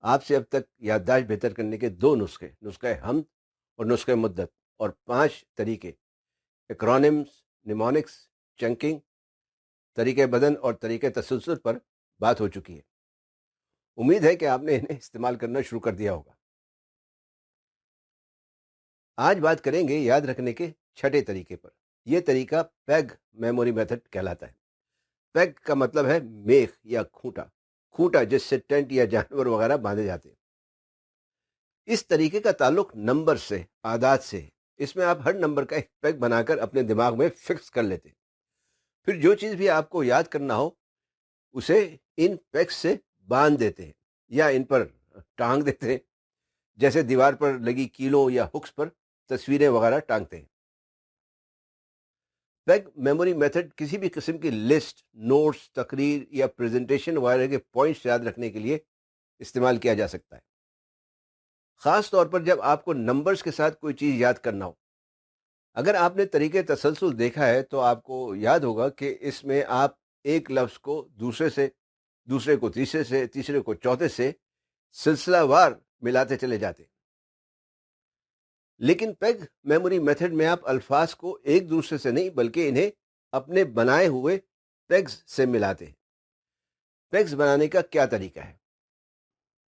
آپ سے اب تک یادداشت بہتر کرنے کے 2 نسخے حمد اور نسخے مدت، اور 5 طریقے ایکرونمز، نیمونکس، چنکنگ، طریقہ بدن اور طریقہ تسلسل پر بات ہو چکی ہے۔ امید ہے کہ آپ نے انہیں استعمال کرنا شروع کر دیا ہوگا۔ آج بات کریں گے یاد رکھنے کے 6 طریقے پر۔ یہ طریقہ پیگ میموری میتھڈ کہلاتا ہے۔ پیگ کا مطلب ہے میخ یا کھوٹا جس سے ٹینٹ یا جانور وغیرہ باندھے جاتے ہیں۔ اس طریقے کا تعلق نمبر سے، اعداد سے ہے۔ اس میں آپ ہر نمبر کا ایک پیگ بنا کر اپنے دماغ میں فکس کر لیتے ہیں۔ پھر جو چیز بھی آپ کو یاد کرنا ہو اسے ان پیگز سے باندھ دیتے ہیں یا ان پر ٹانگ دیتے ہیں، جیسے دیوار پر لگی کیلوں یا ہکس پر تصویریں وغیرہ ٹانگتے ہیں۔ پیگ میموری میتھڈ کسی بھی قسم کی لسٹ، نوٹس، تقریر یا پریزنٹیشن وغیرہ کے پوائنٹس یاد رکھنے کے لیے استعمال کیا جا سکتا ہے، خاص طور پر جب آپ کو نمبرز کے ساتھ کوئی چیز یاد کرنا ہو۔ اگر آپ نے طریقہ تسلسل دیکھا ہے تو آپ کو یاد ہوگا کہ اس میں آپ ایک لفظ کو دوسرے کو تیسرے سے، تیسرے کو چوتھے سے سلسلہ وار ملاتے چلے جاتے۔ لیکن پیگ میموری میتھڈ میں آپ الفاظ کو ایک دوسرے سے نہیں بلکہ انہیں اپنے بنائے ہوئے پیگز سے ملاتے ہیں۔ پیگز بنانے کا کیا طریقہ ہے؟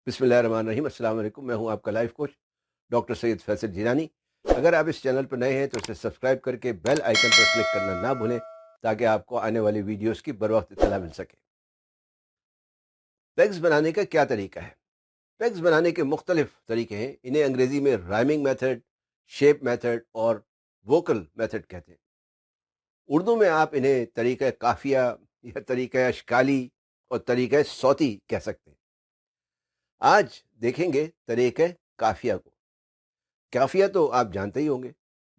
بسم اللہ الرحمن الرحیم۔ السلام علیکم، میں ہوں آپ کا لائف کوچ ڈاکٹر سید فیصل جیلانی۔ اگر آپ اس چینل پر نئے ہیں تو اسے سبسکرائب کر کے بیل آئیکن پر کلک کرنا نہ بھولیں تاکہ آپ کو آنے والی ویڈیوز کی بروقت اطلاع مل سکے۔ پیگز بنانے کا کیا طریقہ ہے؟ پیگز بنانے کے مختلف طریقے ہیں۔ انہیں انگریزی میں رائمنگ میتھڈ، شیپ میتھڈ اور ووکل میتھڈ کہتے ہیں۔ اردو میں آپ انہیں طریقہ قافیہ یا طریقہ اشکالی اور طریقہ صوتی کہہ سکتے ہیں۔ آج دیکھیں گے طریقہ قافیہ کو۔ قافیہ تو آپ جانتے ہی ہوں گے،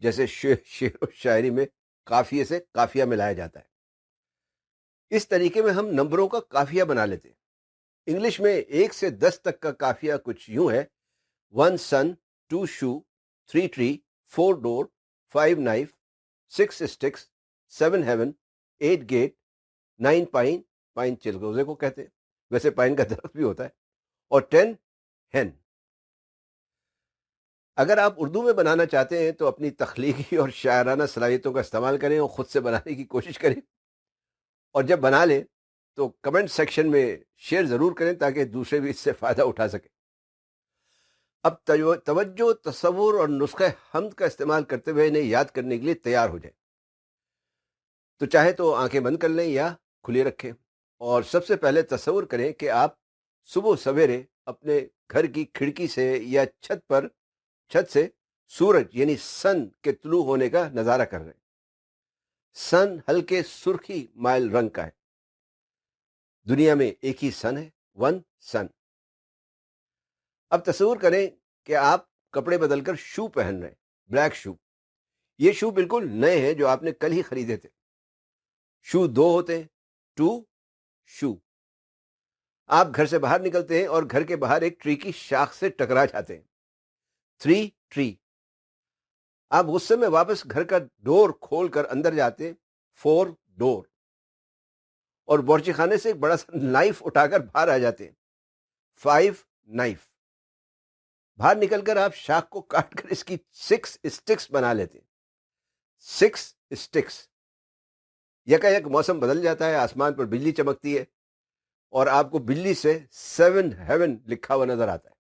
جیسے شعر و شاعری میں قافیے سے قافیہ ملایا جاتا ہے۔ اس طریقے میں ہم نمبروں کا قافیہ بنا لیتے ہیں۔ انگلش میں 1 سے 10 تک کا قافیہ کچھ یوں ہے: 1 sun, 2 shoe, 3 tree, 4 door, 5 knife, 6 sticks, 7 heaven, 8 gate, 9 pine، pine چلگوزے کو کہتے ہیں، ویسے پائن کا درخت بھی ہوتا ہے، اور 10 hen۔ اگر آپ اردو میں بنانا چاہتے ہیں تو اپنی تخلیقی اور شاعرانہ صلاحیتوں کا استعمال کریں اور خود سے بنانے کی کوشش کریں، اور جب بنا لیں تو کمنٹ سیکشن میں شیئر ضرور کریں تاکہ دوسرے بھی اس سے فائدہ اٹھا سکیں۔ اب توجہ، تصور اور نسخہ حمد کا استعمال کرتے ہوئے انہیں یاد کرنے کے لیے تیار ہو جائیں۔ تو چاہے تو آنکھیں بند کر لیں یا کھلی رکھیں، اور سب سے پہلے تصور کریں کہ آپ صبح سویرے اپنے گھر کی کھڑکی سے یا چھت سے سورج یعنی سن کے طلوع ہونے کا نظارہ کر رہے ہیں۔ سن ہلکے سرخی مائل رنگ کا ہے۔ دنیا میں ایک ہی سن ہے، ون سن۔ اب تصور کریں کہ آپ کپڑے بدل کر شو پہن رہے ہیں، بلیک شو۔ یہ شو بالکل نئے ہیں جو آپ نے کل ہی خریدے تھے۔ شو 2 ہوتے ہیں، 2 شو۔ آپ گھر سے باہر نکلتے ہیں اور گھر کے باہر ایک ٹری کی شاخ سے ٹکرا جاتے ہیں، 3 ٹری۔ آپ غصے میں واپس گھر کا ڈور کھول کر اندر جاتے ہیں، 4 ڈور، اور بورچی خانے سے ایک بڑا سا نائف اٹھا کر باہر آ جاتے ہیں، 5 نائف۔ باہر نکل کر آپ شاخ کو کاٹ کر اس کی 6 اسٹکس بنا لیتے ہیں، 6 اسٹکس۔ یکایک موسم بدل جاتا ہے، آسمان پر بجلی چمکتی ہے اور آپ کو بجلی سے 7 ہیون لکھا ہوا نظر آتا ہے۔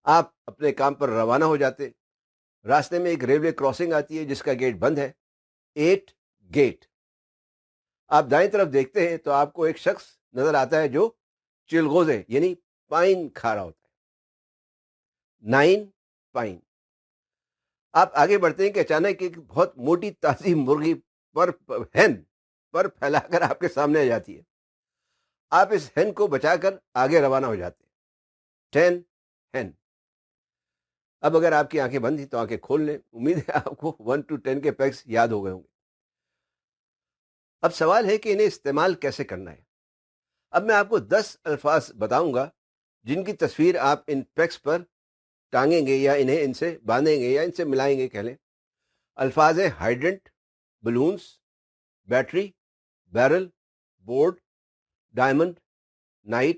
آپ اپنے کام پر روانہ ہو جاتے۔ راستے میں ایک ریلوے کراسنگ آتی ہے جس کا گیٹ بند ہے، 8 گیٹ۔ آپ دائیں طرف دیکھتے ہیں تو آپ کو ایک شخص نظر آتا ہے جو چلغوزے یعنی پائن کھا رہا ہوتا ہے، 9 پائن۔ آپ آگے بڑھتے ہیں کہ اچانک ایک بہت موٹی تازی مرغی ہین پر پھیلا کر آپ کے سامنے آ جاتی ہے۔ آپ اس ہین کو بچا کر آگے روانہ ہو جاتے ہیں، 10 ہین۔ اب اگر آپ کی آنکھیں بند ہیں تو آنکھیں کھول لیں۔ امید ہے آپ کو 1 to 10 کے پیگز یاد ہو گئے ہوں گے۔ اب سوال ہے کہ انہیں استعمال کیسے کرنا ہے۔ اب میں آپ کو 10 الفاظ بتاؤں گا جن کی تصویر آپ ان پیگز پر ٹانگیں گے یا انہیں ان سے باندھیں گے یا ان سے ملائیں گے، کہہ لیں۔ الفاظ ہیں hydrant, balloons, battery, barrel, board, diamond, knight,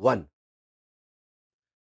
1।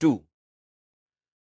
2।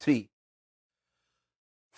3।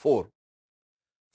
4।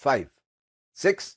5। 6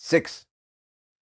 6।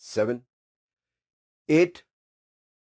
7। 8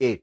8।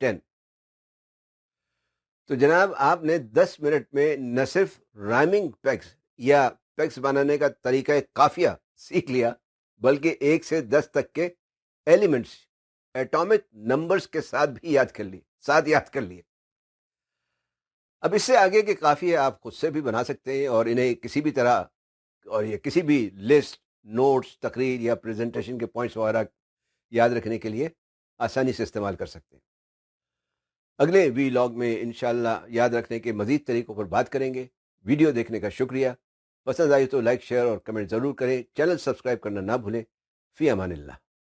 10। تو جناب آپ نے 10 منٹ میں نہ صرف رائمنگ پیگز یا پیگز بنانے کا طریقہ قافیہ سیکھ لیا، بلکہ 1 سے 10 تک کے ایلیمنٹس ایٹامک نمبرز کے ساتھ بھی یاد کر لیے۔ اب اس سے آگے کے قافیے آپ خود سے بھی بنا سکتے ہیں اور انہیں کسی بھی طرح اور یہ کسی بھی لسٹ، نوٹس، تقریر یا پریزنٹیشن کے پوائنٹس وغیرہ یاد رکھنے کے لیے آسانی سے استعمال کر سکتے ہیں۔ اگلے وی لاگ میں انشاءاللہ یاد رکھنے کے مزید طریقوں پر بات کریں گے۔ ویڈیو دیکھنے کا شکریہ۔ پسند آئی تو لائک، شیئر اور کمنٹ ضرور کریں۔ چینل سبسکرائب کرنا نہ بھولیں۔ فی امان اللہ۔